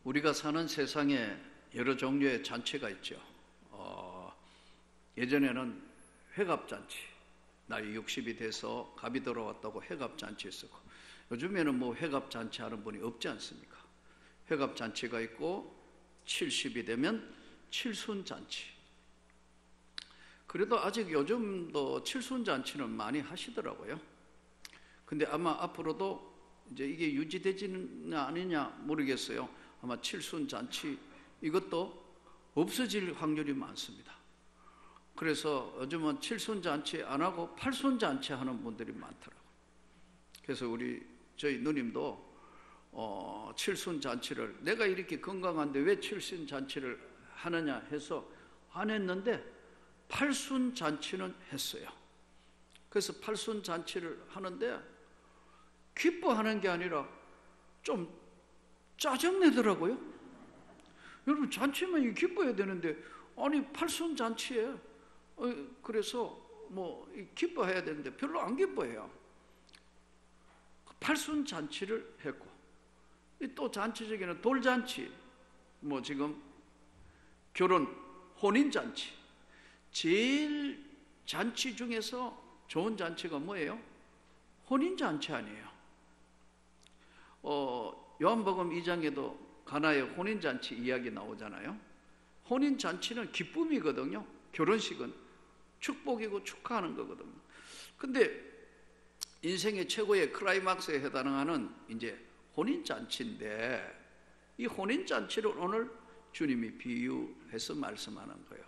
우리가 사는 세상에 여러 종류의 잔치가 있죠. 예전에는 회갑잔치, 나이 60이 돼서 갑이 들어왔다고 회갑잔치 했었고, 요즘에는 뭐 회갑잔치 하는 분이 없지 않습니까? 회갑잔치가 있고 70이 되면 칠순잔치. 그래도 아직 요즘도 칠순잔치는 많이 하시더라고요. 근데 아마 앞으로도 이제 이게 유지되지는 아니냐 모르겠어요. 아마 칠순잔치 이것도 없어질 확률이 많습니다. 그래서 요즘은 칠순잔치 안 하고 팔순잔치 하는 분들이 많더라고요. 그래서 저희 누님도 칠순잔치를, 내가 이렇게 건강한데 왜 칠순잔치를 하느냐 해서 안 했는데 팔순잔치는 했어요. 그래서 팔순잔치를 하는데 기뻐하는 게 아니라 좀 짜증내더라고요. 여러분, 잔치면 기뻐해야 되는데 아니 팔순잔치에 그래서 뭐 기뻐해야 되는데 별로 안 기뻐해요. 팔순잔치를 했고, 또 잔치 중에는 돌잔치, 뭐 지금 결혼 혼인잔치, 제일 잔치 중에서 좋은 잔치가 뭐예요? 혼인잔치 아니에요? 요한복음 2장에도 가나의 혼인잔치 이야기 나오잖아요. 혼인잔치는 기쁨이거든요. 결혼식은 축복이고 축하하는 거거든요. 근데 인생의 최고의 클라이막스에 해당하는 이제 혼인잔치인데, 이 혼인잔치를 오늘 주님이 비유해서 말씀하는 거예요.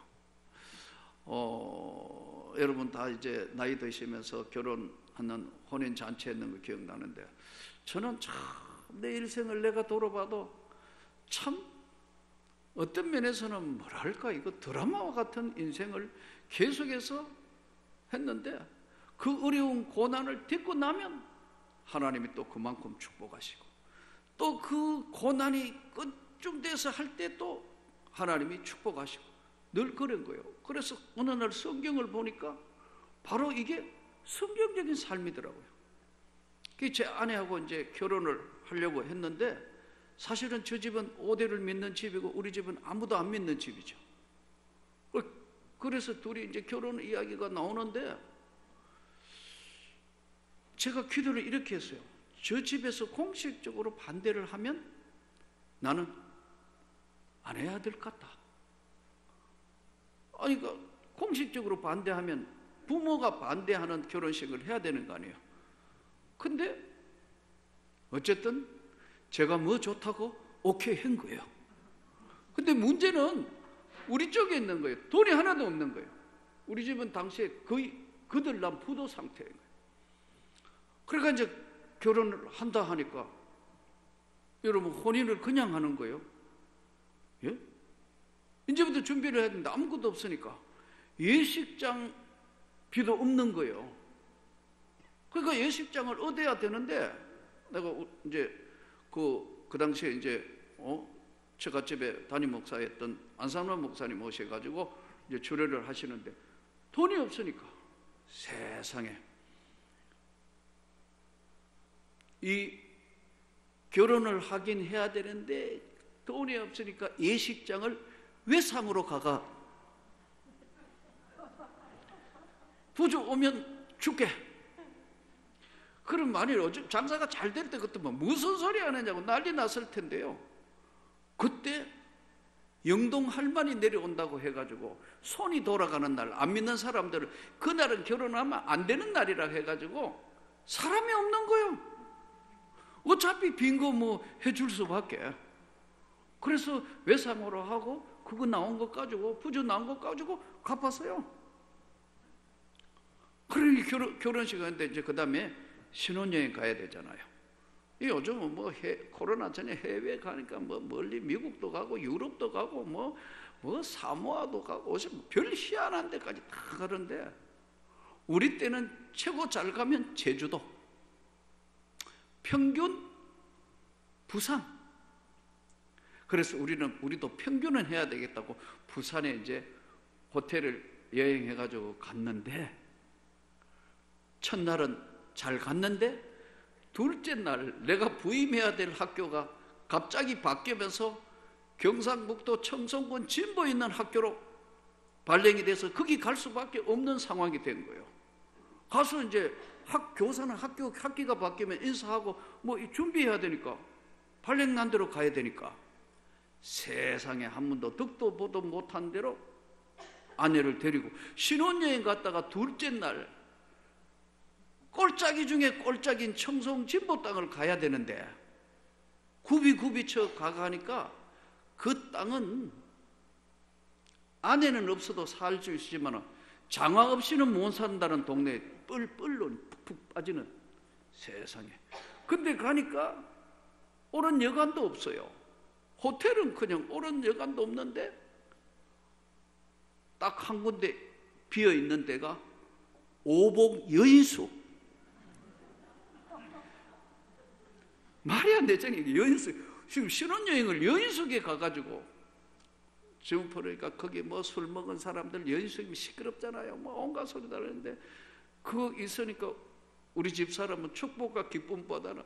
여러분 다 이제 나이 드시면서 결혼하는 혼인잔치 했는 거 기억나는데, 저는 참 내 일생을 내가 돌아봐도 참 어떤 면에서는 뭐랄까, 이거 드라마와 같은 인생을 계속해서 했는데, 그 어려운 고난을 딛고 나면 하나님이 또 그만큼 축복하시고, 또 그 고난이 끝쯤 돼서 할 때 또 하나님이 축복하시고, 늘 그런 거예요. 그래서 어느 날 성경을 보니까 바로 이게 성경적인 삶이더라고요. 제 아내하고 이제 결혼을 하려고 했는데, 사실은 저 집은 5대를 믿는 집이고 우리 집은 아무도 안 믿는 집이죠. 그래서 둘이 이제 결혼 이야기가 나오는데, 제가 기도를 이렇게 했어요. 저 집에서 공식적으로 반대를 하면 나는 안 해야 될 것 같다. 아니, 공식적으로 반대하면 부모가 반대하는 결혼식을 해야 되는 거 아니에요? 근데 어쨌든 제가 뭐 좋다고 오케이 한 거예요. 근데 문제는 우리 쪽에 있는 거예요. 돈이 하나도 없는 거예요. 우리 집은 당시에 거의 거들난 부도 상태인 거예요. 그러니까 이제 결혼을 한다 하니까 여러분, 혼인을 그냥 하는 거예요. 예? 이제부터 준비를 해야 되는데 아무것도 없으니까 예식장 비도 없는 거예요. 그러니까 예식장을 얻어야 되는데, 내가 이제 그 당시에 이제 처갓집에 담임 목사였던 안상만 목사님 오셔가지고 이제 주례를 하시는데 돈이 없으니까, 세상에 이 결혼을 하긴 해야 되는데 돈이 없으니까 예식장을 외상으로 가가, 부주 오면 줄게. 그럼 만일 장사가 잘 될 때 그때 뭐 무슨 소리 하느냐고 난리 났을 텐데요. 그때 영동 할머니 내려온다고 해가지고 손이 돌아가는 날, 안 믿는 사람들은 그날은 결혼하면 안 되는 날이라 해가지고 사람이 없는 거예요. 어차피 빈 거 뭐 해줄 수밖에. 그래서 외상으로 하고 그거 나온 거 가지고, 부주 나온 거 가지고 갚았어요. 그러니 결혼식 하는데 이제 그 다음에 신혼여행 가야 되잖아요. 요즘은 뭐 코로나 전에 해외 가니까 뭐 멀리 미국도 가고 유럽도 가고 뭐 사모아도 가고 별 희한한 데까지 다 가는데, 우리 때는 최고 잘 가면 제주도, 평균 부산. 그래서 우리도 평균은 해야 되겠다고 부산에 이제 호텔을 여행해가지고 갔는데, 첫날은 잘 갔는데 둘째 날 내가 부임해야 될 학교가 갑자기 바뀌면서 경상북도 청송군 진보에 있는 학교로 발령이 돼서 거기 갈 수밖에 없는 상황이 된 거예요. 가서 이제 교사는 학기가 바뀌면 인사하고 뭐 준비해야 되니까 발령 난 대로 가야 되니까 세상에 한 번도 듣도 보도 못한 대로 아내를 데리고 신혼여행 갔다가 둘째 날 꼴짜기 중에 꼴짜기인 청송 진보 땅을 가야 되는데 굽이 쳐 가니까 그 땅은 아내는 없어도 살 수 있지만 장화 없이는 못 산다는 동네에 뿔로 푹푹 빠지는 세상에. 근데 가니까 오른 여관도 없어요. 호텔은 그냥 오른 여관도 없는데 딱 한 군데 비어 있는 데가 오복 여인숙. 말이 안 되잖아요. 여인숙. 지금 신혼여행을 여인숙에 가가지고 지금 그러니까 거기 뭐 술 먹은 사람들 여인숙이면 시끄럽잖아요. 뭐 온갖 소리 다르는데 그거 있으니까 우리 집사람은 축복과 기쁨보다는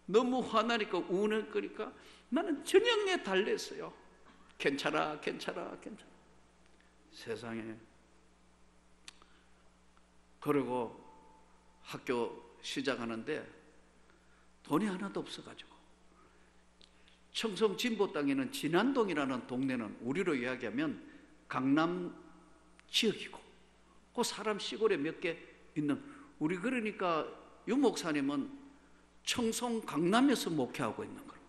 너무 화나니까 우는거니까 나는 저녁에 달랬어요. 괜찮아. 세상에. 그리고 학교 시작하는데 돈이 하나도 없어가지고 청송 진보 땅에는 진안동이라는 동네는 우리로 이야기하면 강남 지역이고 그 사람 시골에 몇 개 있는 우리 그러니까 유 목사님은 청송 강남에서 목회하고 있는 거예요.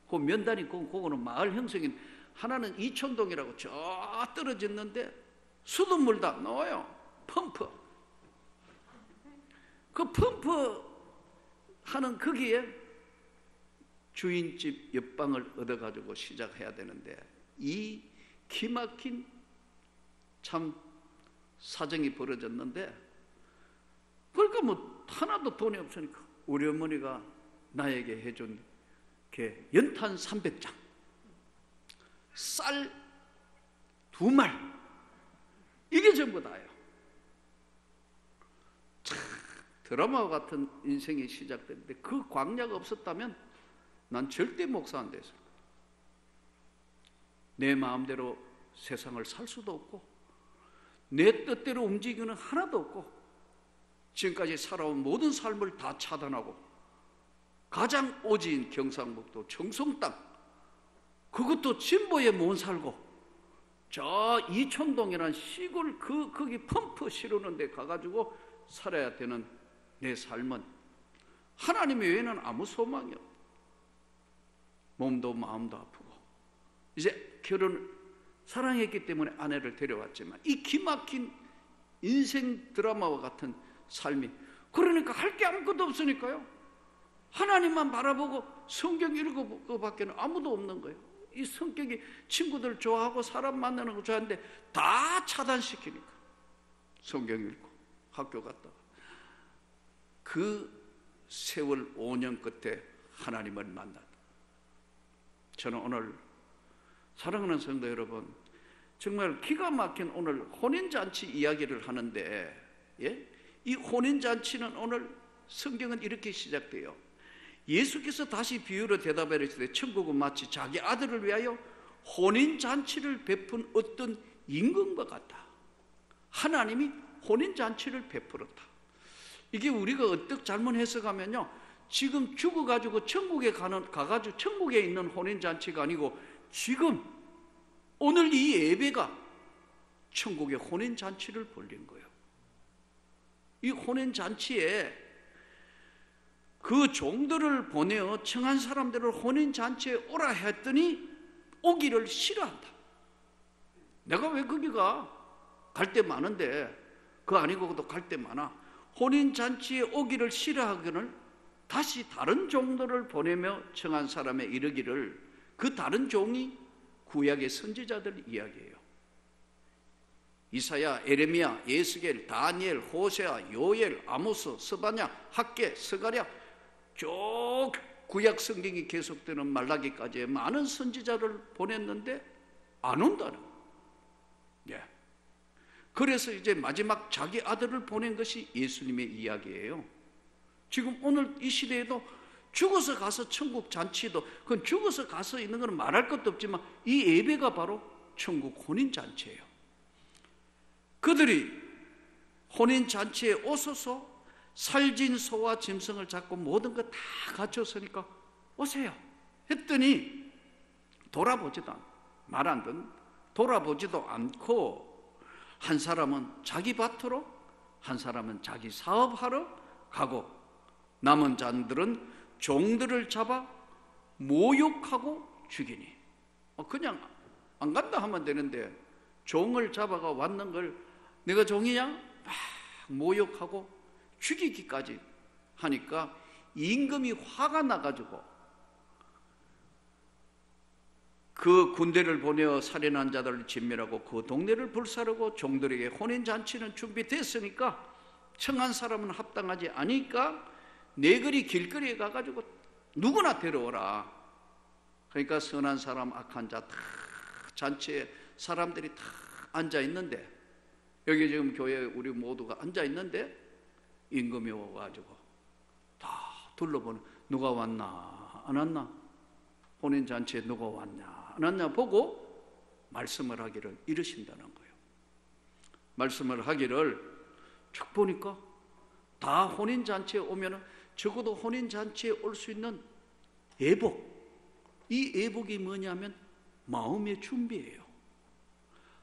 그 면단이 그거는 마을 형성인 하나는 이촌동이라고 저 떨어졌는데 수돗물 다 넣어요. 펌프. 그 펌프 하는 거기에 주인집 옆방을 얻어가지고 시작해야 되는데 이 기막힌 참 사정이 벌어졌는데 그러니까 뭐 하나도 돈이 없으니까 우리 어머니가 나에게 해준 게 연탄 300장 쌀 2말 이게 전부 다예요. 참 드라마와 같은 인생이 시작됐는데 그 광야가 없었다면 난 절대 목사 안 됐을 거야. 내 마음대로 세상을 살 수도 없고 내 뜻대로 움직이는 하나도 없고 지금까지 살아온 모든 삶을 다 차단하고 가장 오지인 경상북도 청송 땅 그것도 진보에 못 살고 저 이촌동이라는 시골 거기 펌프 실으는 데 가가지고 살아야 되는 내 삶은 하나님 외에는 아무 소망이 없다. 몸도 마음도 아프고 이제 결혼을 사랑했기 때문에 아내를 데려왔지만 이 기막힌 인생 드라마와 같은 삶이 그러니까 할 게 아무것도 없으니까요. 하나님만 바라보고 성경 읽어보고밖에 아무도 없는 거예요. 이 성격이 친구들 좋아하고 사람 만나는 거 좋아하는데 다 차단시키니까 성경 읽고 학교 갔다가 그 세월 5년 끝에 하나님을 만났다. 저는 오늘 사랑하는 성도 여러분 정말 기가 막힌 오늘 혼인잔치 이야기를 하는데 이 혼인잔치는 오늘 성경은 이렇게 시작돼요. 예수께서 다시 비유로 대답해 주시되 천국은 마치 자기 아들을 위하여 혼인잔치를 베푼 어떤 임금과 같다. 하나님이 혼인잔치를 베풀었다. 이게 우리가 어떻게 잘못 해석하면요 지금 죽어가지고 천국에 가가지고 천국에 있는 혼인잔치가 아니고 지금 오늘 이 예배가 천국의 혼인잔치를 벌린 거예요. 이 혼인잔치에 그 종들을 보내어 청한 사람들을 혼인잔치에 오라 했더니 오기를 싫어한다. 내가 왜 거기 가? 갈 데 많은데 그거 아니고도 갈 데 많아. 혼인잔치에 오기를 싫어하기를 다시 다른 종들을 보내며 청한 사람에 이르기를 그 다른 종이 구약의 선지자들 이야기예요. 이사야, 에레미야, 예스겔, 다니엘, 호세아, 요엘, 아모스, 스바냐, 학개, 스가랴 쭉 구약 성경이 계속되는 말라기까지의 많은 선지자를 보냈는데 안 온다는 거예요. 그래서 이제 마지막 자기 아들을 보낸 것이 예수님의 이야기예요. 지금 오늘 이 시대에도 죽어서 가서 천국 잔치도, 그건 죽어서 가서 있는 건 말할 것도 없지만 이 예배가 바로 천국 혼인잔치예요. 그들이 혼인잔치에 오소서 살진 소와 짐승을 잡고 모든 것 다 갖췄으니까 오세요 했더니 말 안 듣는, 돌아보지도 않고 한 사람은 자기 밭으로, 한 사람은 자기 사업하러 가고 남은 자들은 종들을 잡아 모욕하고 죽이니. 그냥 안 간다 하면 되는데 종을 잡아가 왔는 걸 내가 종이냐? 막 모욕하고 죽이기까지 하니까 임금이 화가 나가지고 그 군대를 보내어 살인한 자들을 진멸하고 그 동네를 불사르고 종들에게 혼인잔치는 준비됐으니까 청한 사람은 합당하지 않으니까 네거리 길거리에 가가지고 누구나 데려오라. 그러니까 선한 사람 악한 자 다 잔치에 사람들이 다 앉아있는데, 여기 지금 교회에 우리 모두가 앉아있는데 임금이 와가지고 다 둘러보는, 누가 왔나 안 왔나, 혼인잔치에 누가 왔냐 안 왔냐 보고 말씀을 하기를 이르신다는 거예요. 말씀을 하기를 쭉 보니까 다 혼인잔치에 오면은 적어도 혼인잔치에 올 수 있는 예복, 이 예복이 뭐냐면 마음의 준비예요.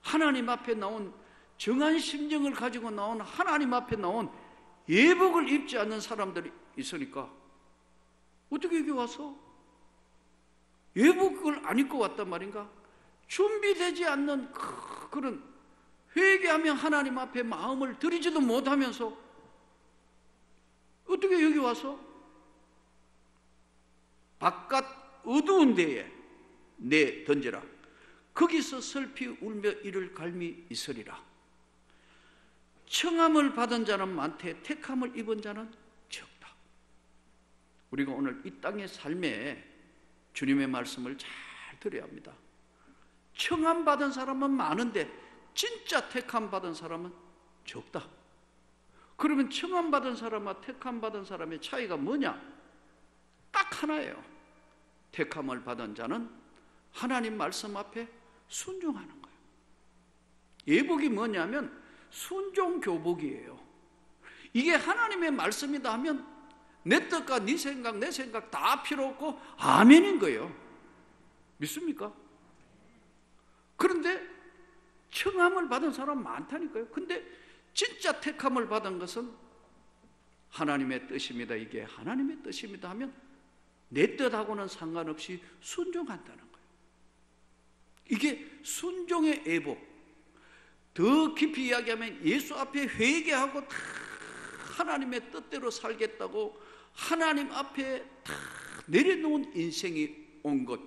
하나님 앞에 나온 정한 심정을 가지고 나온, 하나님 앞에 나온 예복을 입지 않는 사람들이 있으니까 어떻게 여기 와서 예복을 안 입고 왔단 말인가? 준비되지 않는 그런, 회개하며 하나님 앞에 마음을 들이지도 못하면서 어떻게 여기 와서 바깥 어두운 데에 내 던져라. 거기서 슬피 울며 이를 갈미 있으리라. 청함을 받은 자는 많되 택함을 입은 자는 적다. 우리가 오늘 이 땅의 삶에 주님의 말씀을 잘 들어야 합니다. 청함 받은 사람은 많은데 진짜 택함 받은 사람은 적다. 그러면 청함 받은 사람과 택함 받은 사람의 차이가 뭐냐? 딱 하나예요. 택함을 받은 자는 하나님 말씀 앞에 순종하는 거예요. 예복이 뭐냐면 순종 교복이에요. 이게 하나님의 말씀이다 하면 내 뜻과 네 생각, 내 생각 다 필요 없고 아멘인 거예요. 믿습니까? 그런데 청함을 받은 사람 많다니까요. 근데 진짜 택함을 받은 것은 하나님의 뜻입니다. 이게 하나님의 뜻입니다 하면 내 뜻하고는 상관없이 순종한다는 거예요. 이게 순종의 예복. 더 깊이 이야기하면 예수 앞에 회개하고 다 하나님의 뜻대로 살겠다고 하나님 앞에 다 내려놓은 인생이 온 것,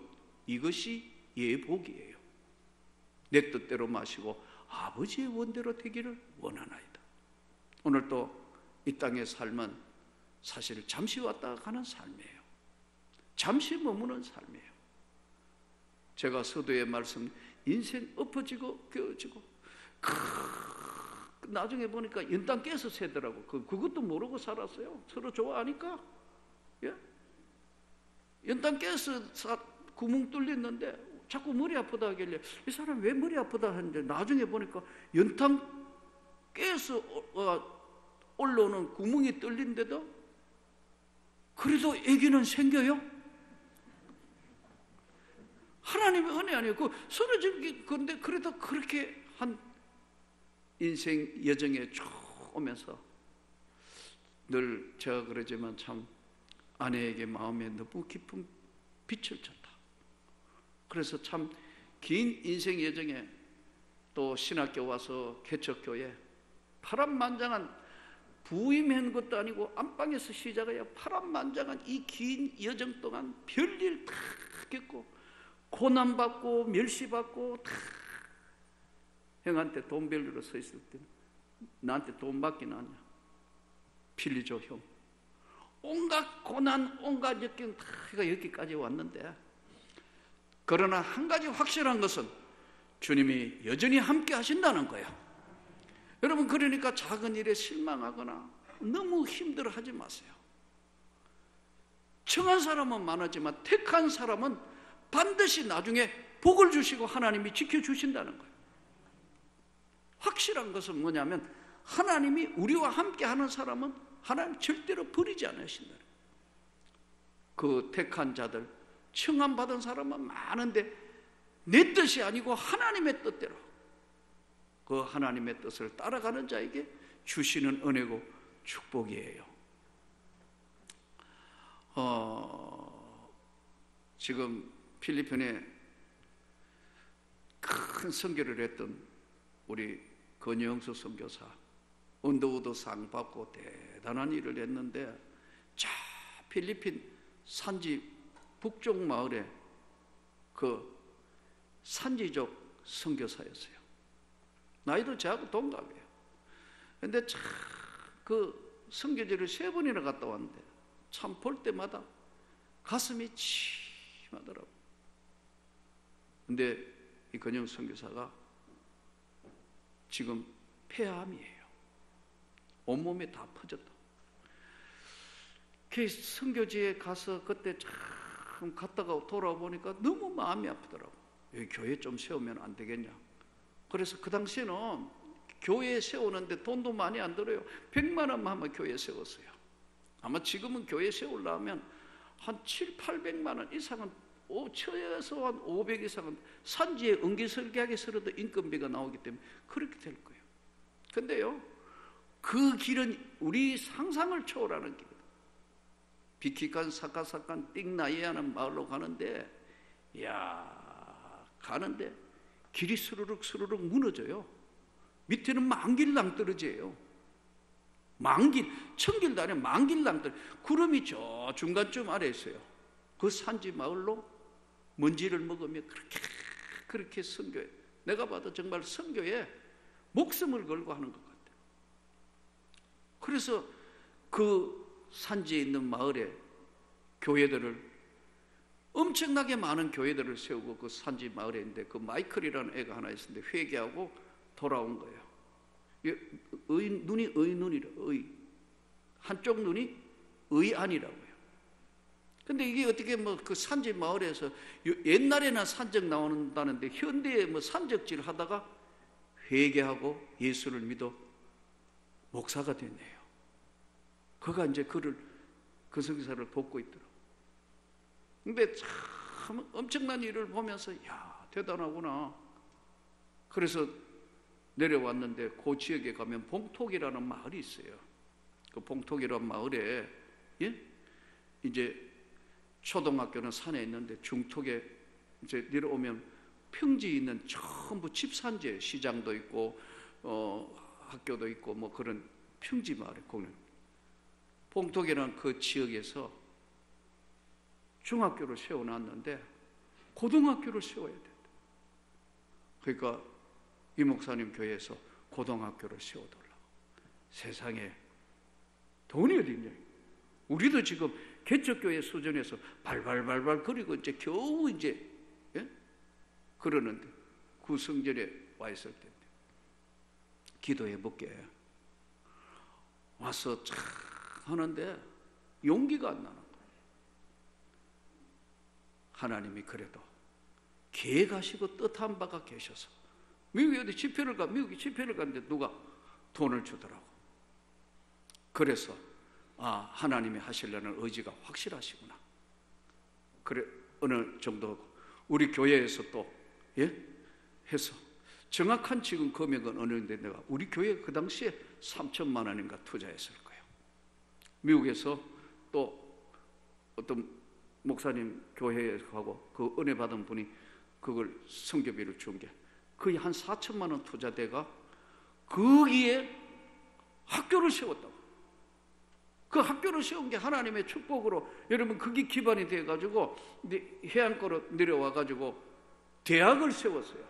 이것이 예복이에요. 내 뜻대로 마시고 아버지의 원대로 되기를 원하나이다. 오늘 또 이 땅의 삶은 사실 잠시 왔다 가는 삶이에요. 잠시 머무는 삶이에요. 제가 서두에 말씀, 인생 엎어지고 껴지고 나중에 보니까 연탄 깨서 새더라고. 그것도 모르고 살았어요. 서로 좋아하니까. 예? 연탄 깨서 구멍 뚫렸는데 자꾸 머리 아프다 하길래 이 사람 왜 머리 아프다 하는데 나중에 보니까 연탄 깨서 올라오는 구멍이 뚫린데도 그래도 아기는 생겨요? 하나님의 은혜 아니에요. 쓰러진 건데 그래도 그렇게 한 인생 여정에 쭉 오면서 늘 제가 그러지만 참 아내에게 마음에 너무 깊은 빛을 줬다. 그래서 참 긴 인생 여정에 또 신학교 와서 개척교회 파란만장한 부임한 것도 아니고 안방에서 시작해야 파란만장한 이 긴 여정 동안 별일 다 겪고 고난받고 멸시받고 다 형한테 돈 빌리러 서 있을 때 나한테 돈 받긴 하냐? 빌리죠 형. 온갖 고난 온갖 역경 다 여기까지 왔는데 그러나 한 가지 확실한 것은 주님이 여전히 함께 하신다는 거예요. 여러분 그러니까 작은 일에 실망하거나 너무 힘들어하지 마세요. 청한 사람은 많았지만 택한 사람은 반드시 나중에 복을 주시고 하나님이 지켜주신다는 거예요. 확실한 것은 뭐냐면 하나님이 우리와 함께 하는 사람은 하나님 절대로 버리지 않으신다는 거예요. 그 택한 자들, 청함받은 사람은 많은데 내 뜻이 아니고 하나님의 뜻대로 그 하나님의 뜻을 따라가는 자에게 주시는 은혜고 축복이에요. 지금 필리핀에 큰 선교를 했던 우리 건영수 선교사, 언더우드 상 받고 대단한 일을 했는데, 저 필리핀 산지 북쪽 마을에 그 산지족 선교사였어요. 나이도 저하고 동갑이에요. 근데 참 그 선교지를 3번이나 갔다 왔는데 참 볼 때마다 가슴이 침하더라고요. 근데 이 건영 선교사가 지금 폐암이에요. 온몸에 다 퍼졌다. 그 선교지에 가서 그때 참 갔다가 돌아보니까 너무 마음이 아프더라고. 여기 교회 좀 세우면 안 되겠냐. 그래서 그 당시에는 교회 세우는데 돈도 많이 안 들어요. 100만 원만 하면 교회 세웠어요. 아마 지금은 교회 세우려면 한 700~800만 원 이상은, 최소한 500 이상은 산지에 은기설계하게서라도 인건비가 나오기 때문에 그렇게 될 거예요. 근데요, 그 길은 우리 상상을 초월하는 길이다. 비키칸 사카사칸 띵나이아는 마을로 가는데, 가는데 길이 스르륵 무너져요. 밑에는 만길 낭떠러지예요. 만길, 천길도 아니라 만길 낭떠러지. 구름이 저 중간쯤 아래에 있어요. 그 산지 마을로 먼지를 먹으며 그렇게 선교해. 내가 봐도 정말 선교에 목숨을 걸고 하는 것 같아요. 그래서 그 산지에 있는 마을에 교회들을, 엄청나게 많은 교회들을 세우고 그 산지 마을에 있는데, 그 마이클이라는 애가 하나 있었는데 회개하고 돌아온 거예요. 눈이 의눈이라, 한쪽 눈이 의안이라고요. 근데 이게 어떻게 그 산지 마을에서, 옛날에나 산적 나온다는데 현대에 산적질 하다가 회개하고 예수를 믿어 목사가 됐네요. 그가 이제 그 선교사를 돕고 있더라고요. 근데 참 엄청난 일을 보면서 대단하구나. 그래서 내려왔는데 그 지역에 가면 봉톡이라는 마을이 있어요. 그 봉톡이라는 마을에 이제 초등학교는 산에 있는데 중턱에 이제 내려오면 평지 있는 전부 집산지에 시장도 있고 학교도 있고 뭐 그런 평지 마을에 공연. 봉톡이라는 그 지역에서 중학교를 세워놨는데 고등학교를 세워야 된다. 그러니까 이 목사님 교회에서 고등학교를 세워달라고. 세상에 돈이 어딨냐. 우리도 지금 개척교회 수준에서 발발발발 그리고 이제 겨우 그러는데, 구성전에 와 있을 텐데 기도해 볼게. 와서 참 하는데 용기가 안 나는 거예요. 하나님이 그래도 계획하시고 뜻한 바가 계셔서 미국에 어디 미국에 집회를 갔는데 누가 돈을 주더라고. 그래서 하나님이 하시려는 의지가 확실하시구나. 그래 어느 정도 우리 교회에서 또 해서 정확한 지금 금액은 어느인데 내가 우리 교회 그 당시에 3천만 원인가 투자했을 거예요. 미국에서 또 어떤 목사님 교회에 가고 그 은혜 받은 분이 그걸 선교비를 준 게 거의 한 4천만 원 투자돼가 거기에 학교를 세웠다고. 그 학교를 세운 게 하나님의 축복으로, 여러분 그게 기반이 돼가지고 해안가로 내려와가지고 대학을 세웠어요.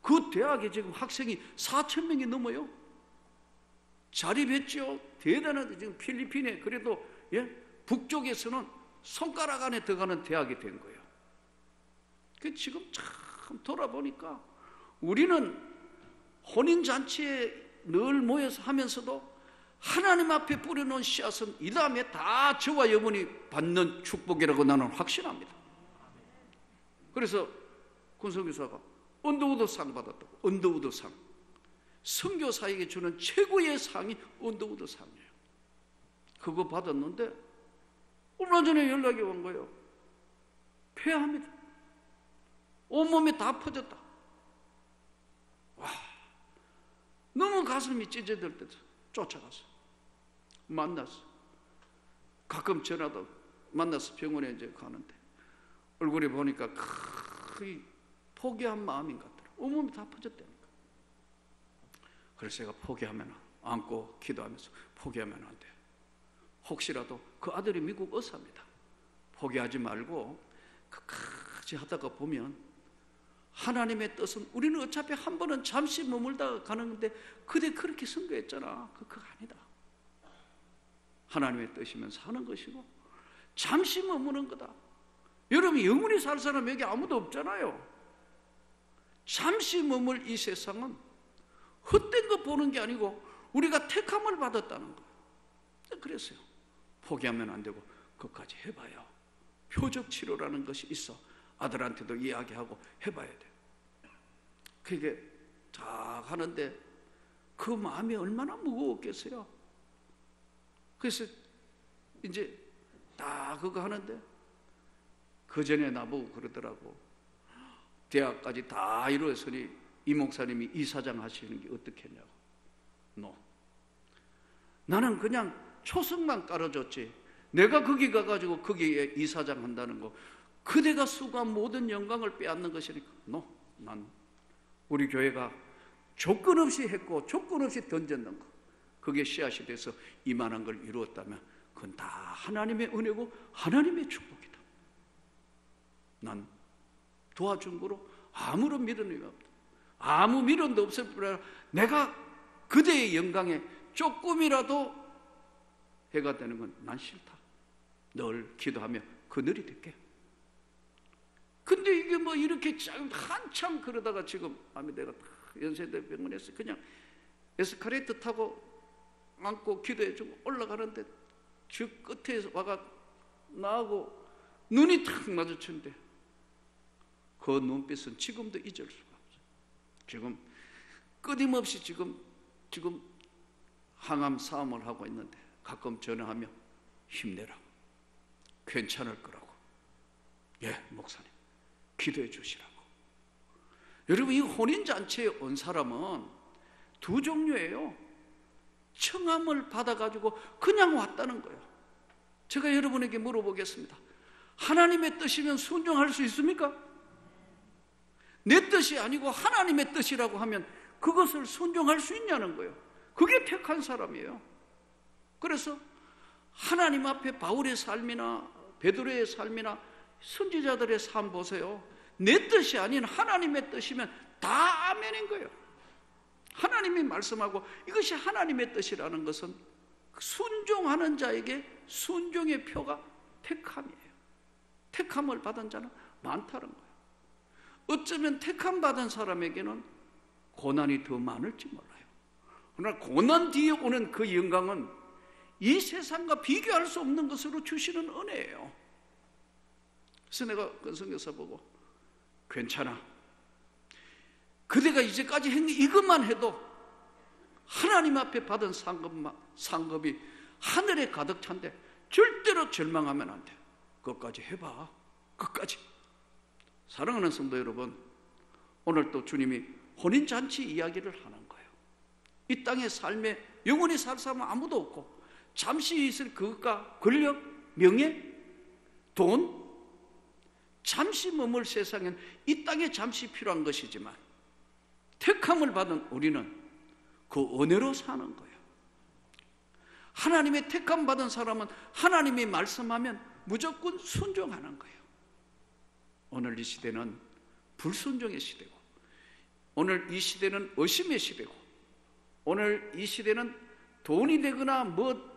그 대학에 지금 학생이 4천 명이 넘어요. 자립했죠. 대단하다. 지금 필리핀에 그래도 북쪽에서는 손가락 안에 들어가는 대학이 된 거예요. 그 지금 참 돌아보니까 우리는 혼인잔치에 늘 모여서 하면서도 하나님 앞에 뿌려놓은 씨앗은 이 다음에 다 저와 여러분이 받는 축복이라고 나는 확신합니다. 그래서 군성교사가 언더우드 상 받았다고. 언더우드 상, 선교사에게 주는 최고의 상이 언더우드 상이에요. 그거 받았는데 얼마 전에 연락이 온 거예요. 폐암이다. 온몸에 다 퍼졌다. 와, 너무 가슴이 찢어질 때 쫓아가서 만났어. 가끔 전화도 만나서 병원에 이제 가는데 얼굴에 보니까 거의 포기한 마음인 것 같더라. 온몸이 다 퍼졌다니까. 그래서 제가 포기하면, 안고 기도하면서 포기하면 안 돼. 혹시라도 그 아들이 미국 의사입니다. 포기하지 말고 끝까지 하다가 보면 하나님의 뜻은, 우리는 어차피 한 번은 잠시 머물다 가는 건데 그대 그렇게 선교했잖아. 그거 아니다. 하나님의 뜻이면 사는 것이고 잠시 머무는 거다. 여러분, 영원히 살 사람 여기 아무도 없잖아요. 잠시 머물 이 세상은 헛된 거 보는 게 아니고 우리가 택함을 받았다는 거예요. 그랬어요. 포기하면 안 되고 그것까지 해봐요. 표적 치료라는 것이 있어. 아들한테도 이야기하고 해봐야 돼요. 그게 다 하는데 그 마음이 얼마나 무거웠겠어요. 그래서 이제 다 그거 하는데 그 전에 나보고 그러더라고. 대학까지 다 이루었으니 이 목사님이 이사장 하시는 게 어떻겠냐고. No. 나는 그냥 초석만 깔아줬지. 내가 거기 가가지고 거기에 이사장 한다는 거, 그대가 수고한 모든 영광을 빼앗는 것이니까. No. 난 우리 교회가 조건 없이 했고 조건 없이 던졌는 거, 그게 씨앗이 돼서 이만한 걸 이루었다면 그건 다 하나님의 은혜고 하나님의 축복이다. 난 도와준 거로 아무런 미련이 없다. 아무 미련도 없을 뿐 아니라 내가 그대의 영광에 조금이라도 해가 되는 건 난 싫다. 늘 기도하며 그늘이 될게. 근데 이게 뭐 이렇게 한참 그러다가 지금 내가 연세대 병원에서 그냥 에스컬레이터 타고 안고 기도해주고 올라가는데 저 끝에 와가 나하고 눈이 탁 마주쳤는데 그 눈빛은 지금도 잊을 수가 없어요. 지금 끊임없이 지금 항암 싸움을 하고 있는데 가끔 전화하며 힘내라, 괜찮을 거라고. 예, 목사님 기도해 주시라고. 여러분, 이 혼인잔치에 온 사람은 두 종류예요. 청함을 받아가지고 그냥 왔다는 거예요. 제가 여러분에게 물어보겠습니다. 하나님의 뜻이면 순종할 수 있습니까? 내 뜻이 아니고 하나님의 뜻이라고 하면 그것을 순종할 수 있냐는 거예요. 그게 택한 사람이에요. 그래서 하나님 앞에 바울의 삶이나 베드로의 삶이나 선지자들의 삶 보세요. 내 뜻이 아닌 하나님의 뜻이면 다 아멘인 거예요. 하나님이 말씀하고 이것이 하나님의 뜻이라는 것은 순종하는 자에게 순종의 표가 택함이에요. 택함을 받은 자는 많다는 거예요. 어쩌면 택함 받은 사람에게는 고난이 더 많을지 몰라요. 그러나 고난 뒤에 오는 그 영광은 이 세상과 비교할 수 없는 것으로 주시는 은혜예요. 그래서 내가 권성교사 보고 괜찮아, 그대가 이제까지 한 이것만 해도 하나님 앞에 받은 상급이 하늘에 가득 찬데 절대로 절망하면 안 돼. 그것까지 해봐. 끝까지. 사랑하는 성도 여러분, 오늘 또 주님이 혼인잔치 이야기를 하는 거예요. 이 땅의 삶에 영원히 살 사람은 아무도 없고 잠시 있을 그것과 권력, 명예, 돈, 잠시 머물 세상엔 이 땅에 잠시 필요한 것이지만 택함을 받은 우리는 그 은혜로 사는 거예요. 하나님의 택함 받은 사람은 하나님이 말씀하면 무조건 순종하는 거예요. 오늘 이 시대는 불순종의 시대고, 오늘 이 시대는 의심의 시대고, 오늘 이 시대는 돈이 되거나 뭐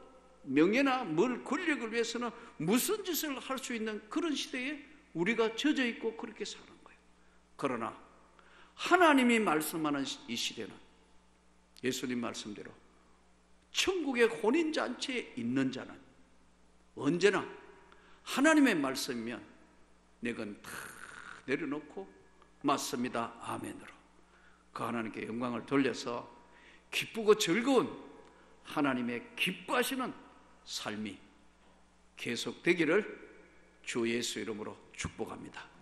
명예나 뭘 권력을 위해서는 무슨 짓을 할 수 있는 그런 시대에 우리가 젖어 있고 그렇게 사는 거예요. 그러나 하나님이 말씀하는 이 시대는 예수님 말씀대로 천국의 혼인잔치에 있는 자는 언제나 하나님의 말씀이면 내건 다 내려놓고 맞습니다, 아멘으로 그 하나님께 영광을 돌려서 기쁘고 즐거운 하나님의 기뻐하시는 삶이 계속되기를 주 예수 이름으로 축복합니다.